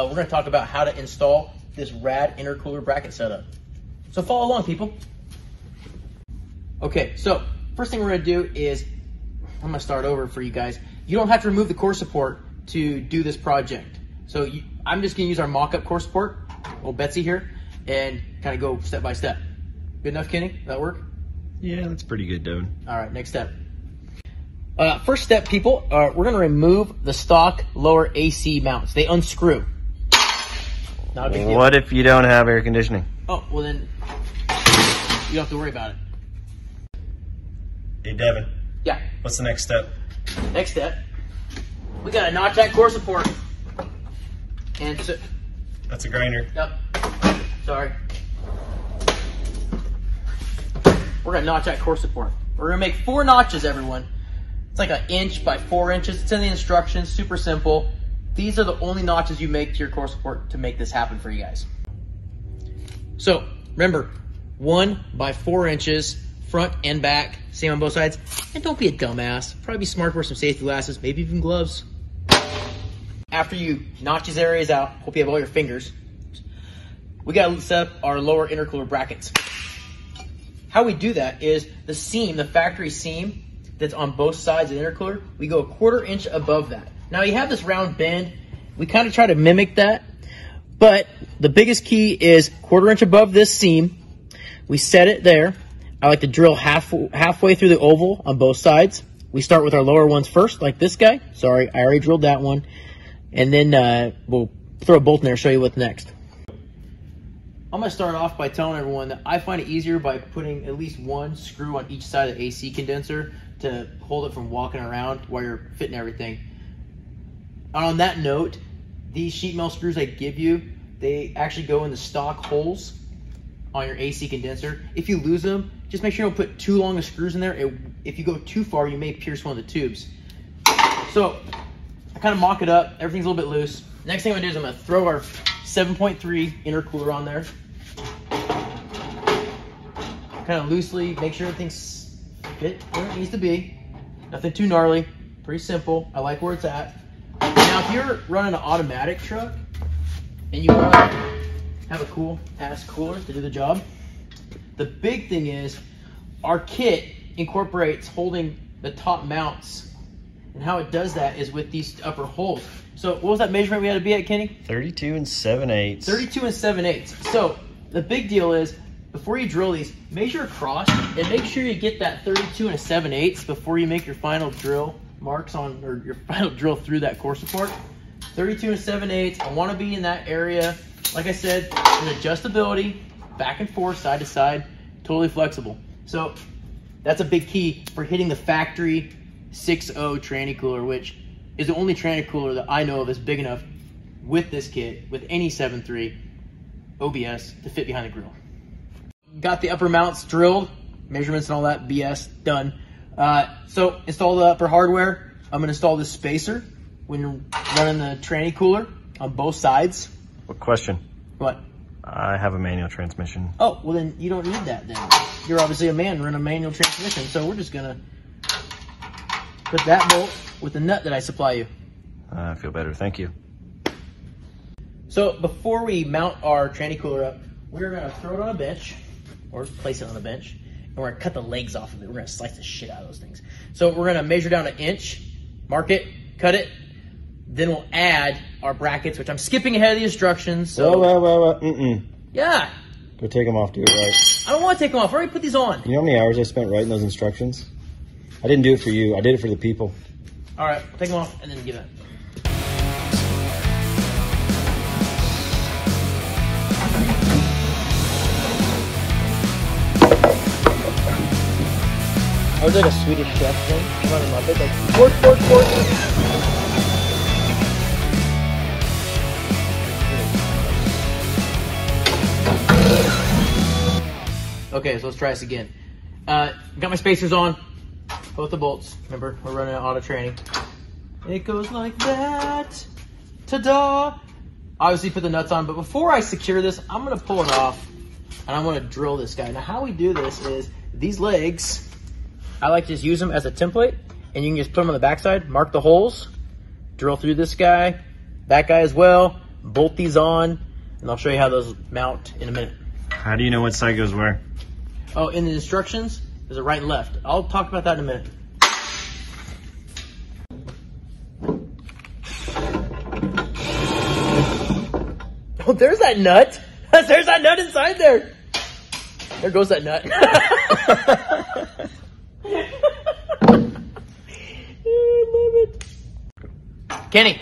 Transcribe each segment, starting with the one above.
we're going to talk about how to install this rad intercooler bracket setup. So follow along, people. Okay, so first thing we're going to do is, I'm going to start over for you guys. You don't have to remove the core support to do this project. So I'm just going to use our mock-up core support, old Betsy here, and kind of go step by step. Good enough, Kenny? Does that work? Yeah, that's pretty good, Devin. All right, next step. First step, people, we're going to remove the stock lower AC mounts. They unscrew. Not a big deal. What if you don't have air conditioning? Oh, well then, you don't have to worry about it. Hey, Devin. Yeah. What's the next step? Next step, we got to notch that core support. And so, That's a grinder. yep. Sorry. We're going to notch that core support. We're going to make 4 notches, everyone. It's like 1 inch by 4 inches. It's in the instructions, super simple. These are the only notches you make to your core support to make this happen for you guys. So remember, 1 by 4 inches, front and back, same on both sides. And don't be a dumbass. Probably be smart to wear some safety glasses, maybe even gloves. After you notch these areas out, hope you have all your fingers, we got to set up our lower intercooler brackets. How we do that is the seam, the factory seam that's on both sides of the intercooler, we go 1/4 inch above that. Now you have this round bend, we kind of try to mimic that, but the biggest key is 1/4 inch above this seam. We set it there. I like to drill halfway through the oval on both sides. We start with our lower ones first, like this guy. Sorry, I already drilled that one. And then we'll throw a bolt in there and show you what's next. I'm going to start off by telling everyone that I find it easier by putting at least 1 screw on each side of the AC condenser to hold it from walking around while you're fitting everything. And on that note, these sheet metal screws I give you, they actually go in the stock holes on your AC condenser. If you lose them, just make sure you don't put too long of screws in there. If you go too far, you may pierce one of the tubes. So I kind of mock it up. Everything's a little bit loose. Next thing I'm going to do is I'm going to throw our 7.3 intercooler on there. Kind of loosely, make sure everything's fit where it needs to be. Nothing too gnarly, pretty simple. I like where it's at. Now, if you're running an automatic truck and you want to have a cool ass cooler to do the job, the big thing is our kit incorporates holding the top mounts. And how it does that is with these upper holes. So what was that measurement we had to be at, Kenny? 32 7/8. 32 7/8. So the big deal is, before you drill these, measure across and make sure you get that 32 7/8 before you make your final drill marks on, or your final drill through that core support. 32 7/8. I want to be in that area. Like I said, there's adjustability, back and forth, side to side, totally flexible. So that's a big key for hitting the factory 6.0 tranny cooler, which is the only tranny cooler that I know of is big enough with this kit, with any 7.3 OBS to fit behind the grill. Got the upper mounts drilled, measurements and all that BS done. So install the upper hardware. I'm gonna install this spacer when you're running the tranny cooler on both sides. What question? What? I have a manual transmission. Oh, well then you don't need that then. You're obviously a man running a manual transmission, so we're just gonna put that bolt with the nut that I supply you. I feel better, thank you. So before we mount our tranny cooler up, we're gonna throw it on a bench, or place it on a bench, and we're gonna cut the legs off of it. We're gonna slice the shit out of those things. So we're gonna measure down 1 inch, mark it, cut it, then we'll add our brackets, which I'm skipping ahead of the instructions. So Mm-mm. yeah. Go take them off, do it right. I don't want to take them off. I already put these on. You know how many hours I spent writing those instructions? I didn't do it for you. I did it for the people. All right, take them off and then give it. I was like a Swedish chef thing, running my bit, like fork, fork, fork. Okay, so let's try this again. Got my spacers on, both the bolts. Remember, we're running an auto training. It goes like that. Ta-da! Obviously put the nuts on, but before I secure this, I'm gonna pull it off and I'm gonna drill this guy. Now how we do this is, these legs, I like to just use them as a template, and you can just put them on the backside, mark the holes, drill through this guy, that guy as well, bolt these on, and I'll show you how those mount in a minute. How do you know what side goes where? Oh, in the instructions, there's a right and left. I'll talk about that in a minute. Oh, there's that nut. There's that nut inside there. There goes that nut. I love it. Kenny,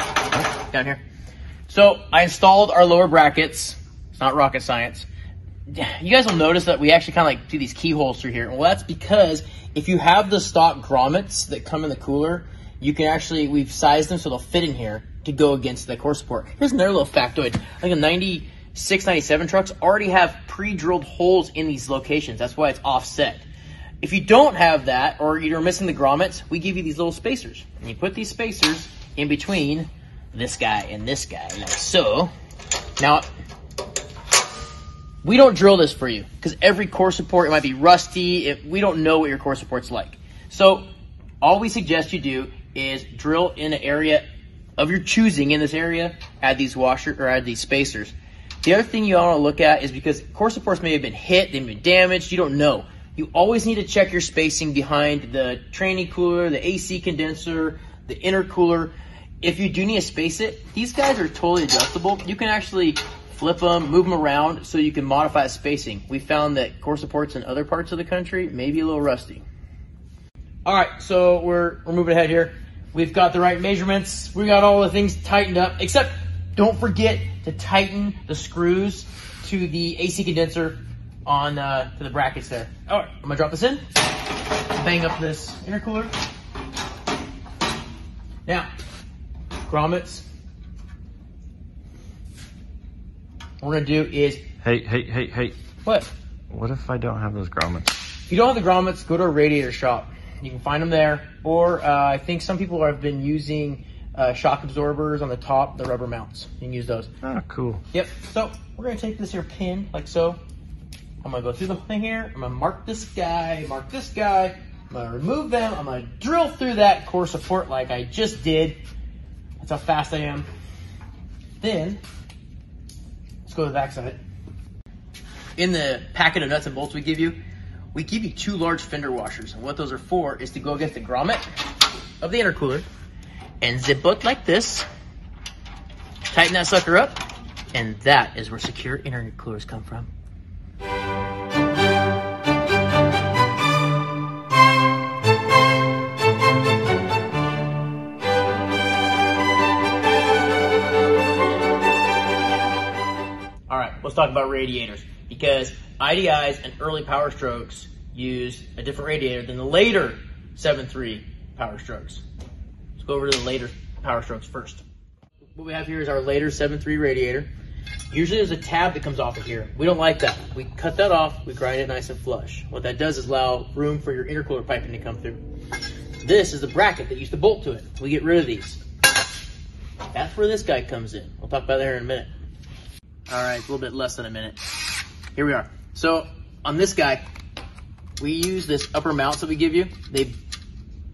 down here. So I installed our lower brackets. It's not rocket science. You guys will notice that we actually kind of like do these keyholes through here. Well, that's because if you have the stock grommets that come in the cooler, you can actually, we've sized them so they'll fit in here to go against the core support. Here's another little factoid. I think a 96, 97 trucks already have pre-drilled holes in these locations. That's why it's offset. If you don't have that, or you're missing the grommets, we give you these little spacers. And you put these spacers in between this guy and this guy, like so. Now, we don't drill this for you because every core support, it might be rusty. We don't know what your core support's like. So all we suggest you do is drill in an area of your choosing in this area, add these add these spacers. The other thing you want to look at is because core supports may have been hit, they've been damaged, you don't know. You always need to check your spacing behind the training cooler, the AC condenser, the intercooler. If you do need to space it, these guys are totally adjustable. You can actually flip them, move them around so you can modify the spacing. We found that core supports in other parts of the country may be a little rusty. All right, so we're moving ahead here. We've got the right measurements. We got all the things tightened up, except don't forget to tighten the screws to the AC condenser on to the brackets there. All right, I'm gonna drop this in, bang up this intercooler. Now, grommets. What we're gonna do is... Hey. What? What if I don't have those grommets? If you don't have the grommets, go to a radiator shop. You can find them there. Or I think some people have been using shock absorbers on the top, the rubber mounts. You can use those. Oh, cool. Yep. So we're gonna take this here pin, like so. I'm gonna go through the thing here. I'm gonna mark this guy, I'm gonna remove them. I'm gonna drill through that core support like I just did. That's how fast I am. Then, let's go to the back side. In the packet of nuts and bolts we give you 2 large fender washers. And what those are for is to go against the grommet of the intercooler and zip it like this. Tighten that sucker up, and that is where secure intercoolers come from. All right, let's talk about radiators, because IDIs and early Power Strokes use a different radiator than the later 7.3 Power Strokes. Let's go over to the later Power Strokes first. What we have here is our later 7.3 radiator. Usually there's a tab that comes off of here. We don't like that. We cut that off, we grind it nice and flush. What that does is allow room for your intercooler piping to come through. This is the bracket that used to bolt to it. We get rid of these. That's where this guy comes in. We'll talk about that here in a minute. All right, it's a little bit less than a minute. Here we are. So on this guy, we use this upper mounts that we give you. They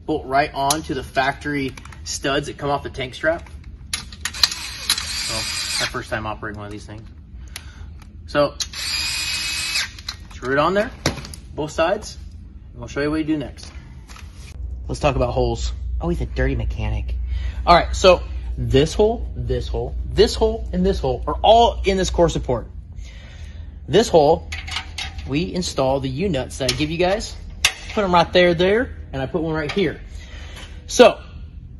bolt right on to the factory studs that come off the tank strap. So my first time operating one of these things. So screw it on there, both sides, and we'll show you what you do next. Let's talk about holes. Oh, he's a dirty mechanic. All right, so this hole, this hole, this hole, and this hole are all in this core support. This hole, we install the U-nuts that I give you guys. Put them right there, and I put one right here. So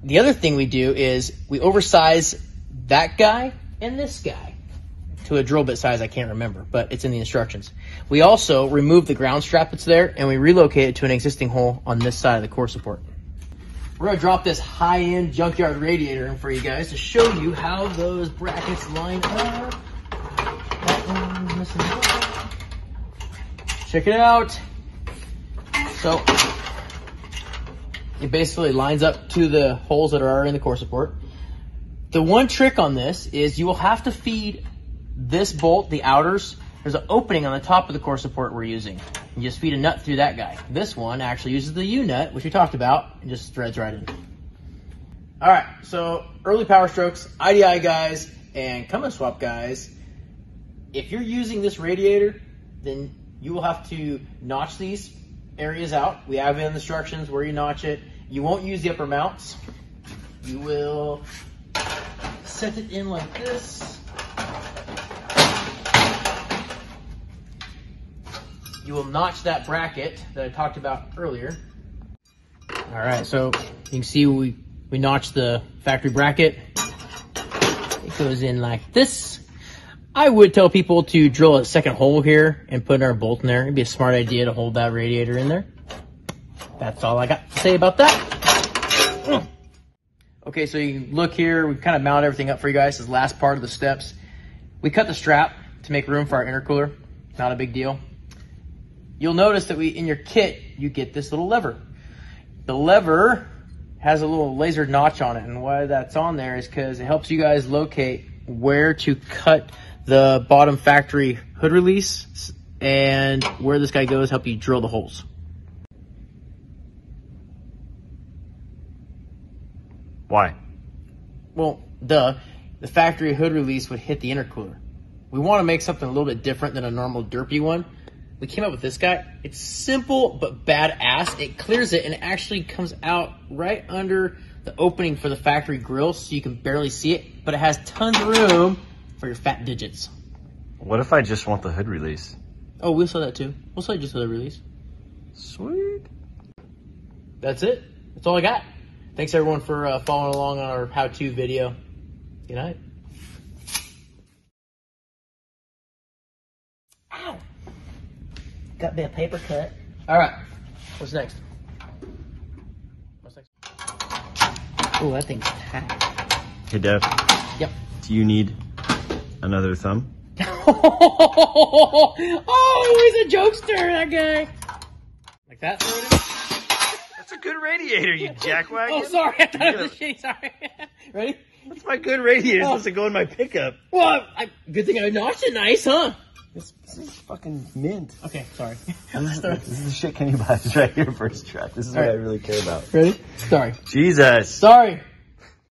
the other thing we do is we oversize that guy and this guy to a drill bit size I can't remember, but it's in the instructions. We also remove the ground strap that's there, and we relocate it to an existing hole on this side of the core support. We're gonna drop this high-end junkyard radiator in for you guys to show you how those brackets line up. Check it out. So it basically lines up to the holes that are already in the core support. The one trick on this is you will have to feed this bolt, the outers. There's an opening on the top of the core support we're using. You just feed a nut through that guy. This one actually uses the U-nut, which we talked about, and just threads right in. All right, so early Power Strokes, IDI guys, and come and swap guys, if you're using this radiator, then you will have to notch these areas out. We have in the instructions where you notch it. You won't use the upper mounts. You will set it in like this. You will notch that bracket that I talked about earlier. All right, so you can see we notched the factory bracket. It goes in like this. I would tell people to drill a second hole here and put our bolt in there. It'd be a smart idea to hold that radiator in there. That's all I got to say about that. Okay, so you can look here. We've kind of mounted everything up for you guys. This last part of the steps. We cut the strap to make room for our intercooler. Not a big deal. You'll notice that in your kit, you get this little lever. The lever has a little laser notch on it, and why that's on there is because it helps you guys locate where to cut the bottom factory hood release, and where this guy goes, help you drill the holes. Why? Well, the factory hood release would hit the intercooler. We want to make something a little bit different than a normal derpy one. We came up with this guy. It's simple but badass. It clears it and it actually comes out right under the opening for the factory grill, so you can barely see it, but it has tons of room for your fat digits. What if I just want the hood release? Oh, we'll sell that too. We'll sell you just the release. Sweet. That's it. That's all I got. Thanks everyone for following along on our how-to video. Good night. Ow! Got me a paper cut. All right. What's next? Oh, that thing's packed. Hey, Dev. Yep. Do you need another thumb? Oh, he's a jokester, that guy. Like that, sort of? That's a good radiator, you jackwagon. Oh, sorry. I thought it was a shitty. Sorry. Ready? That's my good radiator. It's supposed to go in my pickup. Well, good thing I notched it nice, huh? This is fucking mint. Okay, sorry. This is the shit Kenny buys right here first track. This is what I really care about. Ready? Sorry. Jesus. Sorry.